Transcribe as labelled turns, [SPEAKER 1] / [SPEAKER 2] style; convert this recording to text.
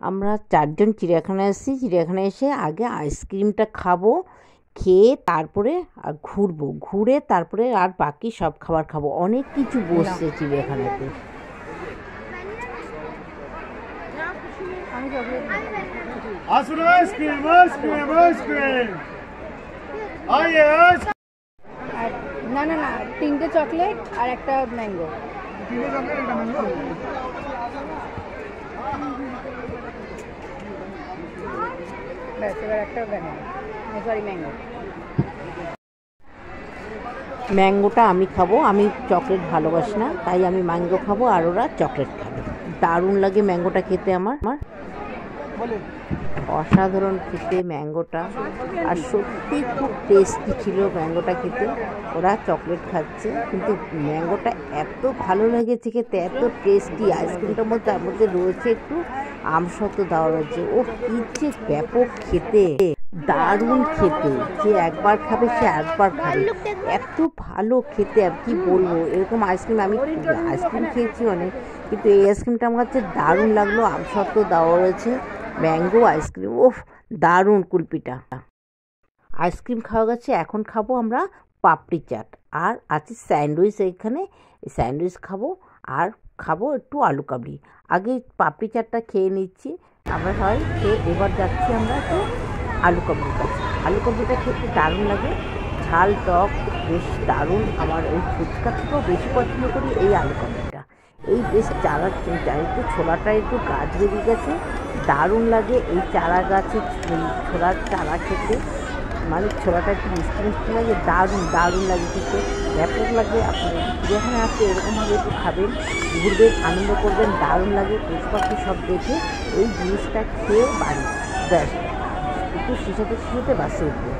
[SPEAKER 1] আমরা 4 জন চিড়িয়াখানায় এসেছি। চিড়িয়াখানায় এসে আগে আইসক্রিমটা খাবো, খেয়ে তারপরে আর ঘুরবো, ঘুরে তারপরে আর বাকি সব খাবার খাবো। অনেক কিছু বসছে চিড়িয়াখানাতে।
[SPEAKER 2] আসুন আইসক্রিম আইসক্রিম আইসক্রিম আইয়ে
[SPEAKER 3] না না না 3টে চকলেট আর একটা ম্যাঙ্গো।
[SPEAKER 2] 3টে চকলেট একটা ম্যাঙ্গো।
[SPEAKER 3] ব্যাস, এবার একটা ব্যানানা, সরি ম্যাঙ্গো।
[SPEAKER 1] ম্যাঙ্গোটা আমি খাবো, আমি চকলেট ভালোবাসি না, তাই আমি ম্যাঙ্গো খাবো আর ওরা চকলেট খাবে। দারুণ লাগে ম্যাঙ্গোটা খেতে আমার অসাধারণ খেতে ম্যাঙ্গোটা, আর সত্যি খুব টেস্টি ছিল ম্যাঙ্গোটা খেতে। ওরা চকলেট খাচ্ছে কিন্তু ম্যাঙ্গোটা এত ভালো লেগেছে খেতে, এত টেস্টি। আইসক্রিমটার মধ্যে তার মধ্যে রয়েছে একটু আমসত্ব দেওয়া রয়েছে। ও কি যে ব্যাপক খেতে, দারুণ খেতে, যে একবার খাবে সে একবার খাবে, এত ভালো খেতে। আর কি বলবো, এরকম আইসক্রিম আমি আইসক্রিম খেয়েছি অনেক, কিন্তু এই আইসক্রিমটা আমার কাছে দারুণ লাগলো। আমসত্ব দেওয়া রয়েছে, ম্যাঙ্গো আইসক্রিম, ওফ দারুণ কুলপিটা। আইসক্রিম খাওয়া গেছে, এখন খাবো আমরা পাপড়ি চাট, আর আছে স্যান্ডউইচ। এখানে স্যান্ডউইচ খাবো আর খাবো একটু আলু কাবলি। আগে পাপড়ি চাটটা খেয়ে নিচ্ছি আমরা সবাই, খেয়ে এবার যাচ্ছি আমরা একটু আলু কাবলির কাছে। আলু কাবলিটা খেতে দারুণ লাগে, ঝাল টক বেশ দারুণ। আমার এই ফুচকা থেকেও বেশি পছন্দ করি এই আলু কাবলিটা। এই বেশ একটু ছোলাটা একটু গাছ বেরিয়ে গেছে, দারুণ লাগে এই চারা গাছের ছোলার চারা খেতে। মানে ছোলাটা একটু মিষ্টি মিষ্টি লাগে, দারুণ দারুণ লাগে খেতে, ব্যাপক লাগে। আপনি যেখানে আসতে এরকমভাবে একটু খাবেন, ঘুরবেন, আনন্দ করবেন, দারুণ লাগে। পশু পাখি সব দেখে এই জিনিসটা খেয়ে বাড়ি ব্যাস একটু শিশাতে বাসে উঠবে।